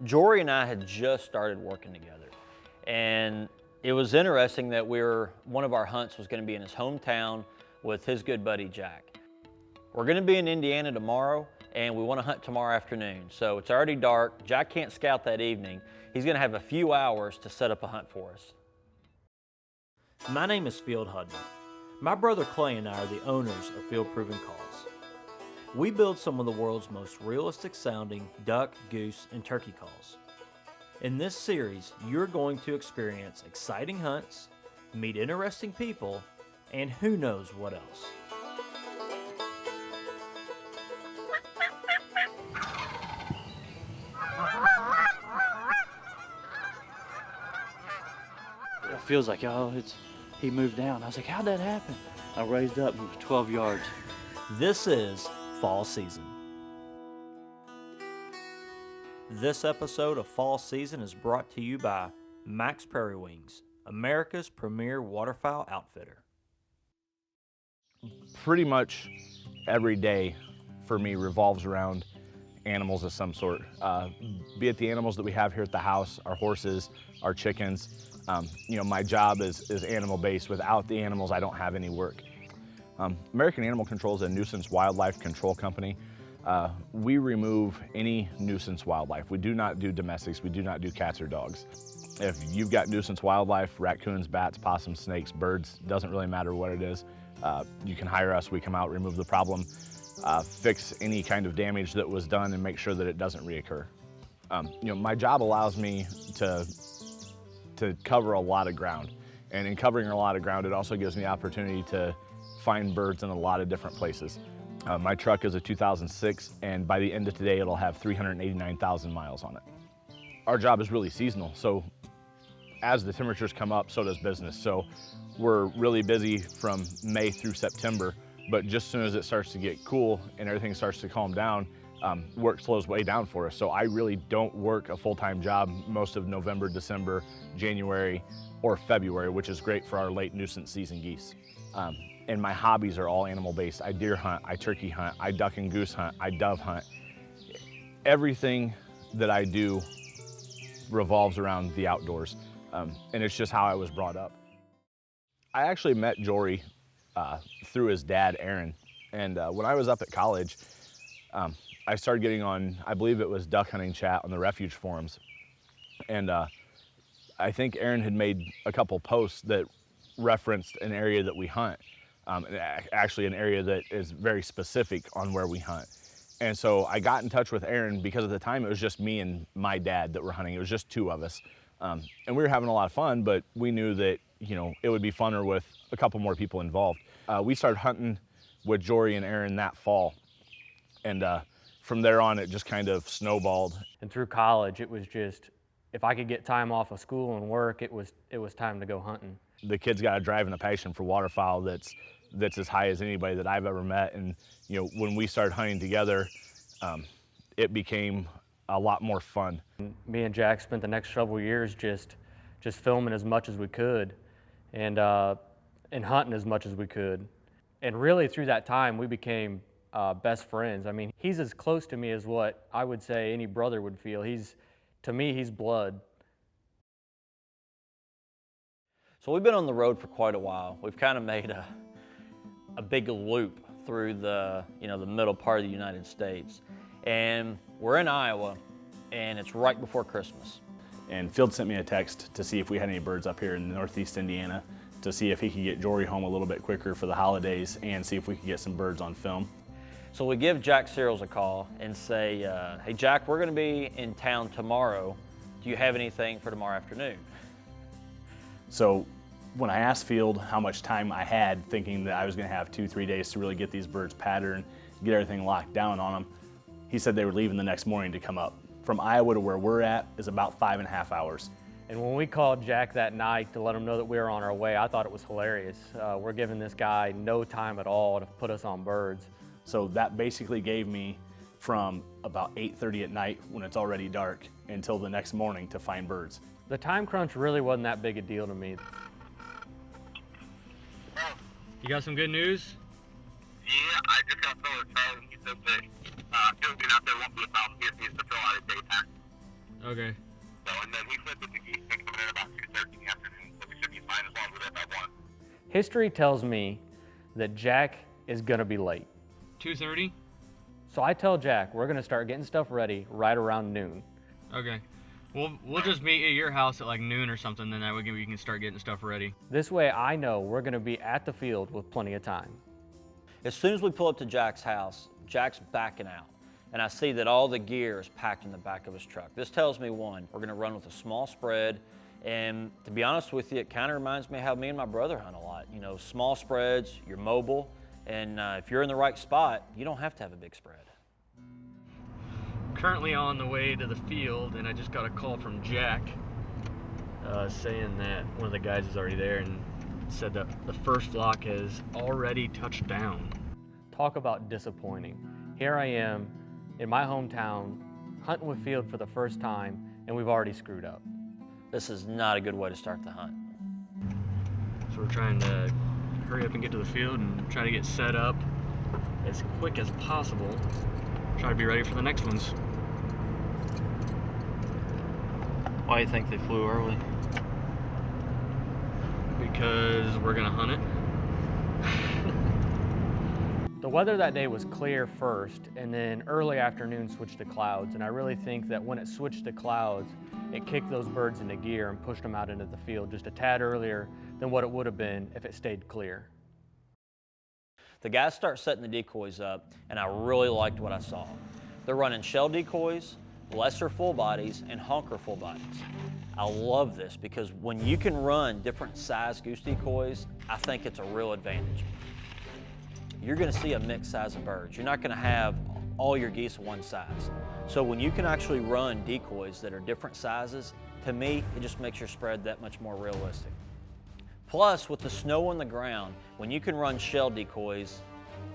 Jory and I had just started working together, and it was interesting that one of our hunts was going to be in his hometown with his good buddy Jack. We're going to be in Indiana tomorrow, and we want to hunt tomorrow afternoon. So it's already dark. Jack can't scout that evening. He's going to have a few hours to set up a hunt for us. My name is Field Hudner. My brother Clay and I are the owners of Field Proven Calls. We build some of the world's most realistic sounding duck, goose, and turkey calls. In this series, you're going to experience exciting hunts, meet interesting people, and who knows what else. It feels like, oh, he moved down. I was like, how'd that happen? I raised up, and it was 12 yards. This is fall season. This episode of Fall Season is brought to you by Max Prairie Wings, America's premier waterfowl outfitter. Pretty much every day for me revolves around animals of some sort. Be it the animals that we have here at the house, our horses, our chickens. My job is animal-based. Without the animals, I don't have any work. American Animal Control is a nuisance wildlife control company. We remove any nuisance wildlife. We do not do domestics. We do not do cats or dogs. If you've got nuisance wildlife, raccoons, bats, possums, snakes, birds, doesn't really matter what it is, you can hire us. We come out, remove the problem, fix any kind of damage that was done, and make sure that it doesn't reoccur. My job allows me to cover a lot of ground. And in covering a lot of ground, it also gives me the opportunity to find birds in a lot of different places. My truck is a 2006, and by the end of today, it'll have 389,000 miles on it. Our job is really seasonal, so as the temperatures come up, so does business. So we're really busy from May through September, but just as soon as it starts to get cool and everything starts to calm down, work slows way down for us. So I really don't work a full-time job most of November, December, January, or February, which is great for our late nuisance season geese. And my hobbies are all animal-based. I deer hunt, I turkey hunt, I duck and goose hunt, I dove hunt. Everything that I do revolves around the outdoors, and it's just how I was brought up. I actually met Jory through his dad, Aaron, and when I was up at college, I started getting on, I believe it was duck hunting chat on the refuge forums, and I think Aaron had made a couple posts that referenced an area that we hunt. Actually an area that is very specific on where we hunt. And so I got in touch with Aaron because at the time it was just me and my dad that were hunting. It was just two of us. And we were having a lot of fun, but we knew that, it would be funner with a couple more people involved. We started hunting with Jory and Aaron that fall. And from there on, it just kind of snowballed. And through college, it was just, if I could get time off of school and work, it was time to go hunting. The kid's got a drive and a passion for waterfowl that's as high as anybody that I've ever met. And when we started hunting together, it became a lot more fun. Me and Jack spent the next several years just filming as much as we could, and hunting as much as we could. And really through that time, we became best friends. I mean, he's as close to me as what I would say any brother would feel. To me, he's blood. So we've been on the road for quite a while. We've kind of made a big loop through the middle part of the United States. And we're in Iowa, and it's right before Christmas. And Field sent me a text to see if we had any birds up here in northeast Indiana, to see if he could get Jory home a little bit quicker for the holidays and see if we could get some birds on film. So we give Jack Searls a call and say, hey Jack, we're gonna be in town tomorrow. Do you have anything for tomorrow afternoon? So when I asked Field how much time I had, thinking that I was gonna have 2-3 days to really get these birds patterned, get everything locked down on them, he said they were leaving the next morning to come up. From Iowa to where we're at is about 5.5 hours. And when we called Jack that night to let him know that we were on our way, I thought it was hilarious. We're giving this guy no time at all to put us on birds. So that basically gave me from about 8:30 at night when it's already dark until the next morning to find birds. The time crunch really wasn't that big a deal to me. You got some good news? Yeah, I just got Phil's phone. He said that Phil's been out there won't be a problem if he needs to fill out his daytime. Okay. So, and then he said that the geese been coming in about 2:30 in the afternoon, so we should be fine as long as we're there by 1. History tells me that Jack is gonna be late. 2:30? So I tell Jack we're gonna start getting stuff ready right around noon. Okay. We'll just meet at your house at like noon or something, then that way we can start getting stuff ready. This way I know we're gonna be at the field with plenty of time. As soon as we pull up to Jack's house, Jack's backing out, and I see that all the gear is packed in the back of his truck. This tells me, one, we're gonna run with a small spread, and to be honest with you, it kind of reminds me how me and my brother hunt a lot. You know, small spreads, you're mobile, and if you're in the right spot, you don't have to have a big spread. Currently on the way to the field, and I just got a call from Jack saying that one of the guys is already there and said that the first flock has already touched down. Talk about disappointing. Here I am in my hometown, hunting with field for the first time, and we've already screwed up. This is not a good way to start the hunt. So we're trying to hurry up and get to the field and try to get set up as quick as possible. Try to be ready for the next ones. Why do you think they flew early? Because we're gonna hunt it. The weather that day was clear first, and then early afternoon switched to clouds, and I really think that when it switched to clouds, it kicked those birds into gear and pushed them out into the field just a tad earlier than what it would have been if it stayed clear. The guys start setting the decoys up, and I really liked what I saw. They're running shell decoys, lesser full bodies, and honker full bodies. I love this because when you can run different size goose decoys, I think it's a real advantage. You're gonna see a mixed size of birds. You're not gonna have all your geese one size. So when you can actually run decoys that are different sizes, to me, it just makes your spread that much more realistic. Plus, with the snow on the ground, when you can run shell decoys,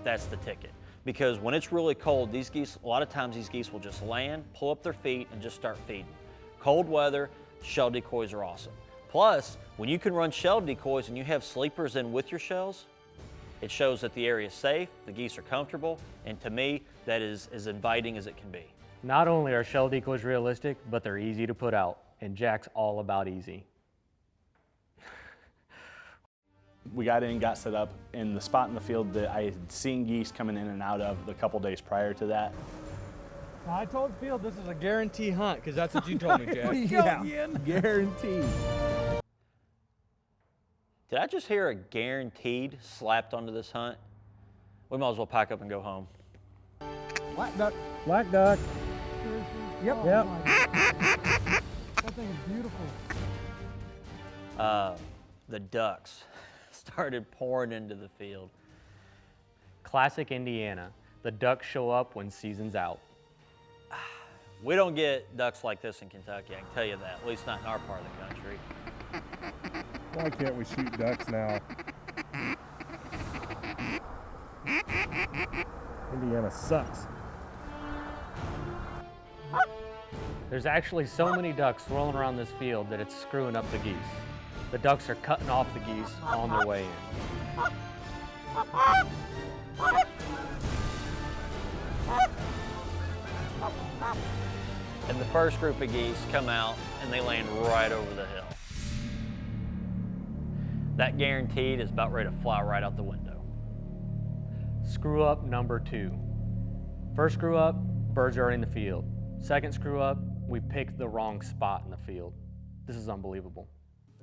that's the ticket. Because when it's really cold, these geese, a lot of times these geese will just land, pull up their feet, and just start feeding. Cold weather, shell decoys are awesome. Plus, when you can run shell decoys and you have sleepers in with your shells, it shows that the area is safe, the geese are comfortable, and to me, that is as inviting as it can be. Not only are shell decoys realistic, but they're easy to put out, and Jack's all about easy. We got in, got set up in the spot in the field that I had seen geese coming in and out of the couple days prior to that. I told Field this is a guarantee hunt because that's what you told me, Jack. Yeah, guaranteed. Did I just hear a guaranteed slapped onto this hunt? We might as well pack up and go home. Black duck. Black duck. Yep. Yep. That thing is beautiful. The ducks started pouring into the field. Classic Indiana. The ducks show up when season's out. We don't get ducks like this in Kentucky, I can tell you that, at least not in our part of the country. Why can't we shoot ducks now? Indiana sucks. There's actually so many ducks swirling around this field that it's screwing up the geese. The ducks are cutting off the geese on their way in. And the first group of geese come out and they land right over the hill. That guaranteed is about ready to fly right out the window. Screw up number 2. First screw up, birds are already in the field. Second screw up, we picked the wrong spot in the field. This is unbelievable.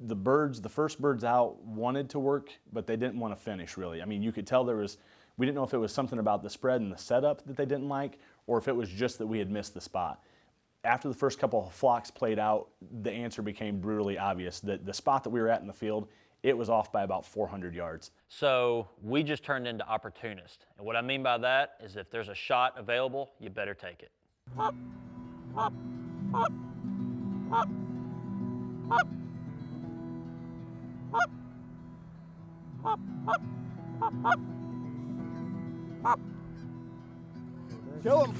The birds, the first birds out wanted to work, but they didn't want to finish really. I mean, you could tell we didn't know if it was something about the spread and the setup that they didn't like, or if it was just that we had missed the spot. After the first couple of flocks played out, the answer became brutally obvious that the spot that we were at in the field, it was off by about 400 yards. So we just turned into opportunists. And what I mean by that is if there's a shot available, you better take it. Kill him.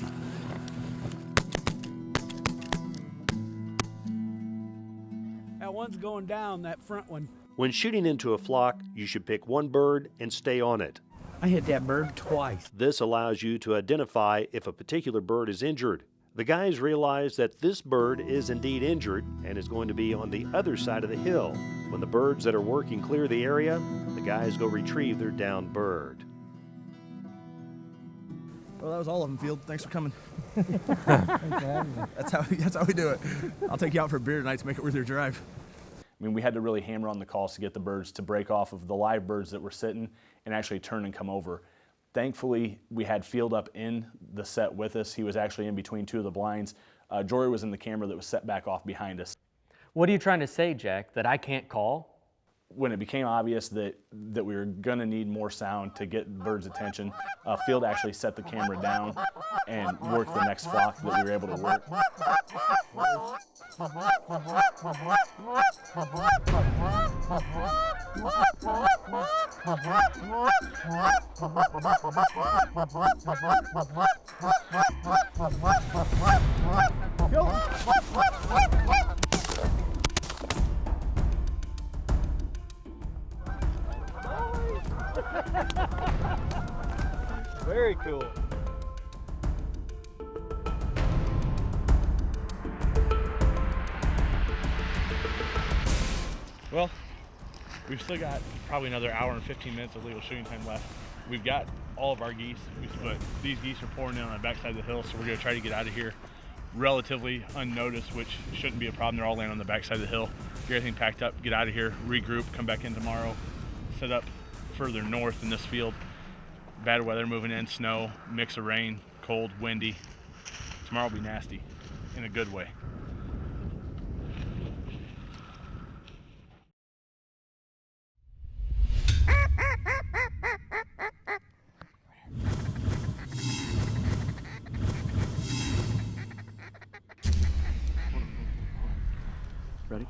That one's going down, that front one. When shooting into a flock, you should pick one bird and stay on it. I hit that bird twice. This allows you to identify if a particular bird is injured. The guys realize that this bird is indeed injured and is going to be on the other side of the hill. When the birds that are working clear the area, the guys go retrieve their downed bird. Well, that was all of them, Field. Thanks for coming. Thanks for having me. That's how we do it. I'll take you out for a beer tonight to make it worth your drive. I mean, we had to really hammer on the calls to get the birds to break off of the live birds that were sitting and actually turn and come over. Thankfully, we had Field up in the set with us. He was actually in between two of the blinds. Jory was in the camera that was set back off behind us. What are you trying to say, Jack, that I can't call? When it became obvious that we were gonna need more sound to get birds' attention, Field actually set the camera down and worked the next flock that we were able to work. Very cool. Well, we've still got probably another hour and 15 minutes of legal shooting time left. We've got all of our geese, but these geese are pouring in on the backside of the hill, so we're going to try to get out of here relatively unnoticed, which shouldn't be a problem. They're all laying on the backside of the hill. Get everything packed up, get out of here, regroup, come back in tomorrow, set up further north in this field. Bad weather moving in, snow, mix of rain, cold, windy. Tomorrow will be nasty in a good way. Ready?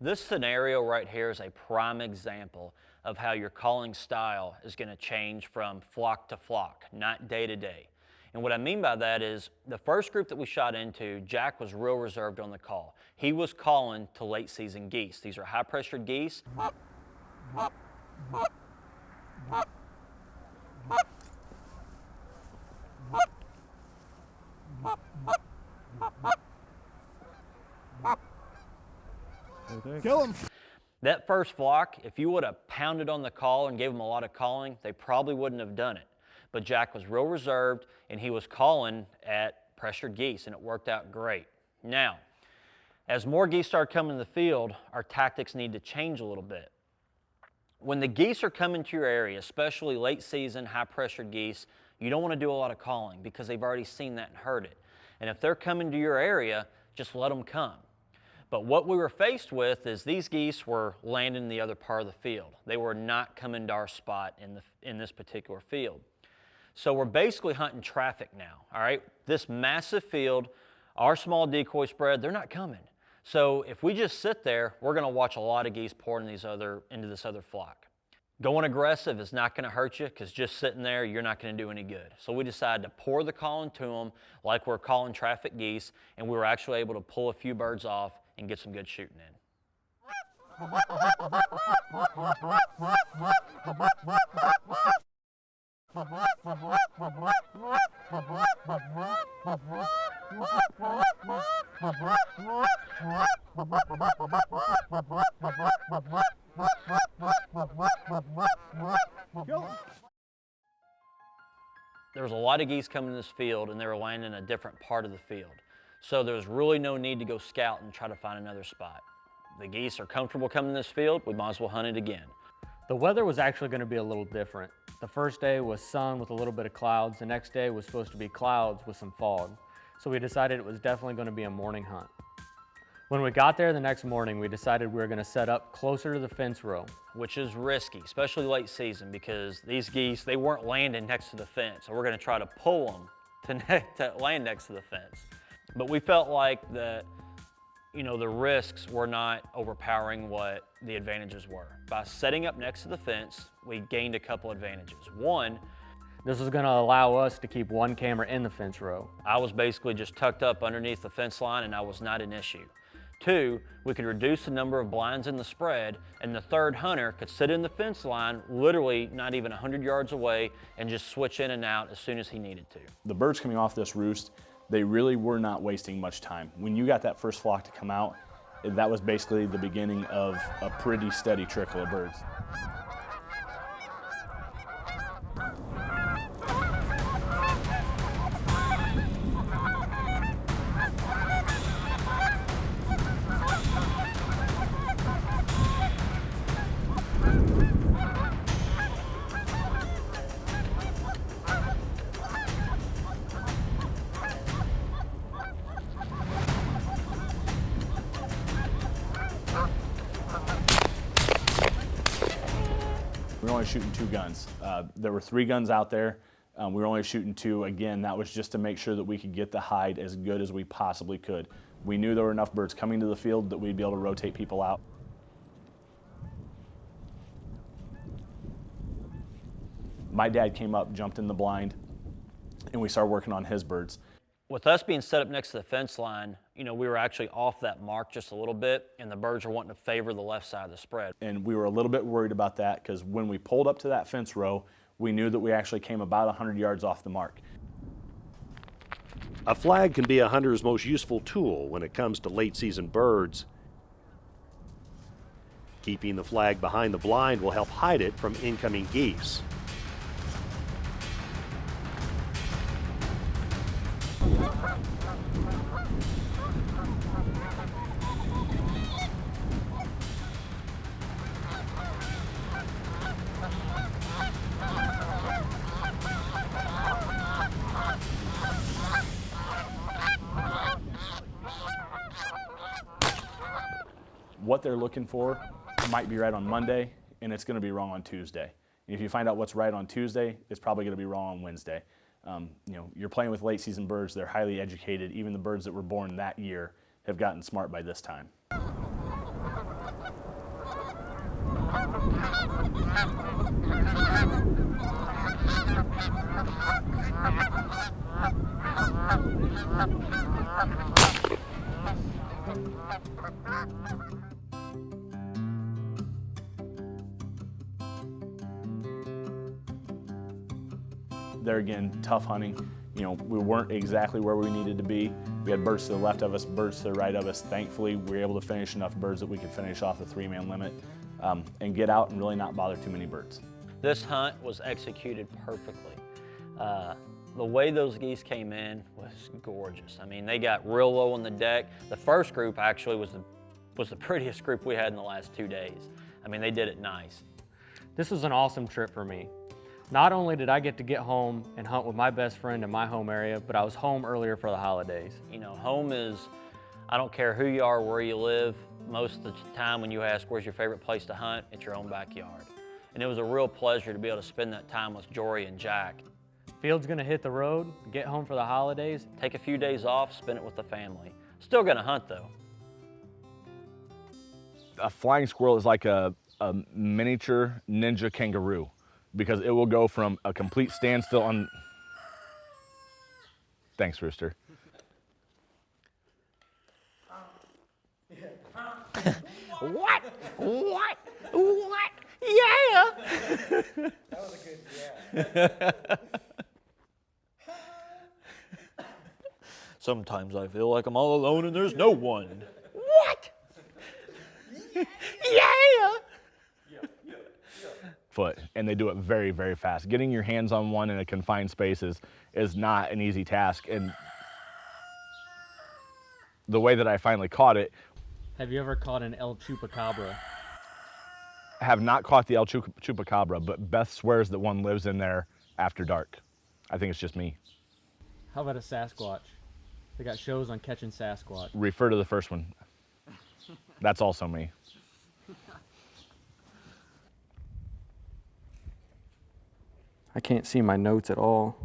This scenario right here is a prime example of how your calling style is going to change from flock to flock, not day to day. And what I mean by that is the first group that we shot into, Jack was real reserved on the call. He was calling to late season geese. These are high pressured geese. Kill him. That first flock, if you would have pounded on the call and gave them a lot of calling, they probably wouldn't have done it. But Jack was real reserved and he was calling at pressured geese and it worked out great. Now, as more geese start coming to the field, our tactics need to change a little bit. When the geese are coming to your area, especially late season, high pressured geese, you don't want to do a lot of calling because they've already seen that and heard it. And if they're coming to your area, just let them come. But what we were faced with is these geese were landing in the other part of the field. They were not coming to our spot in this particular field. So we're basically hunting traffic now, all right? This massive field, our small decoy spread, they're not coming. So if we just sit there, we're gonna watch a lot of geese pour into this other flock. Going aggressive is not gonna hurt you because just sitting there, you're not gonna do any good. So we decided to pour the call into them like we're calling traffic geese, and we were actually able to pull a few birds off and get some good shooting in. There was a lot of geese coming to this field and they were landing in a different part of the field. So there's really no need to go scout and try to find another spot. The geese are comfortable coming to this field, we might as well hunt it again. The weather was actually going to be a little different. The first day was sun with a little bit of clouds. The next day was supposed to be clouds with some fog. So we decided it was definitely going to be a morning hunt. When we got there the next morning, we decided we were going to set up closer to the fence row. Which is risky, especially late season, because these geese, they weren't landing next to the fence. So we're going to try to pull them to land next to the fence. But we felt like that, the risks were not overpowering what the advantages were. By setting up next to the fence, we gained a couple advantages. One, this was going to allow us to keep one camera in the fence row. I was basically just tucked up underneath the fence line and I was not an issue. 2, we could reduce the number of blinds in the spread, and the third hunter could sit in the fence line, literally not even 100 yards away, and just switch in and out as soon as he needed to. The birds coming off this roost, they really were not wasting much time. When you got that first flock to come out, that was basically the beginning of a pretty steady trickle of birds. We were only shooting 2 guns. There were 3 guns out there. We were only shooting 2. Again, that was just to make sure that we could get the hide as good as we possibly could. We knew there were enough birds coming to the field that we'd be able to rotate people out. My dad came up, jumped in the blind, and we started working on his birds. With us being set up next to the fence line, you know, we were actually off that mark just a little bit, and the birds were wanting to favor the left side of the spread. And we were a little bit worried about that because when we pulled up to that fence row, we knew that we actually came about 100 yards off the mark. A flag can be a hunter's most useful tool when it comes to late season birds. Keeping the flag behind the blind will help hide it from incoming geese. What they're looking for might be right on Monday, and it's going to be wrong on Tuesday. And if you find out what's right on Tuesday, it's probably going to be wrong on Wednesday. You know, you're playing with late season birds. They're highly educated. Even the birds that were born that year have gotten smart by this time. There again, tough hunting. You know, we weren't exactly where we needed to be. We had birds to the left of us, birds to the right of us. Thankfully, we were able to finish enough birds that we could finish off the 3-man limit and get out and really not bother too many birds. This hunt was executed perfectly. The way those geese came in was gorgeous. I mean, they got real low on the deck. The first group actually was the prettiest group we had in the last 2 days. I mean, they did it nice. This was an awesome trip for me. Not only did I get to get home and hunt with my best friend in my home area, but I was home earlier for the holidays. You know, home is, I don't care who you are, where you live, most of the time when you ask where's your favorite place to hunt, it's your own backyard. And it was a real pleasure to be able to spend that time with Jory and Jack. Field's gonna hit the road, get home for the holidays. Take a few days off, spend it with the family. Still gonna hunt though. A flying squirrel is like a miniature ninja kangaroo, because it will go from a complete standstill on... Thanks, Rooster. What? Yeah! That was a good yeah. Sometimes I feel like I'm all alone and there's no one. What? Yeah! Foot, and they do it very, very fast. Getting your hands on one in a confined space is not an easy task. And the way that I finally caught it... Have you ever caught an El Chupacabra? I have not caught the El Chupacabra, but Beth swears that one lives in there after dark. I think it's just me. How about a Sasquatch? They got shows on catching Sasquatch. Refer to the first one. That's also me. I can't see my notes at all.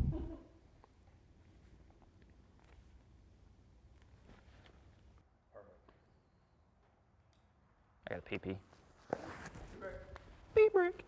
I got a pee-pee. Beep break.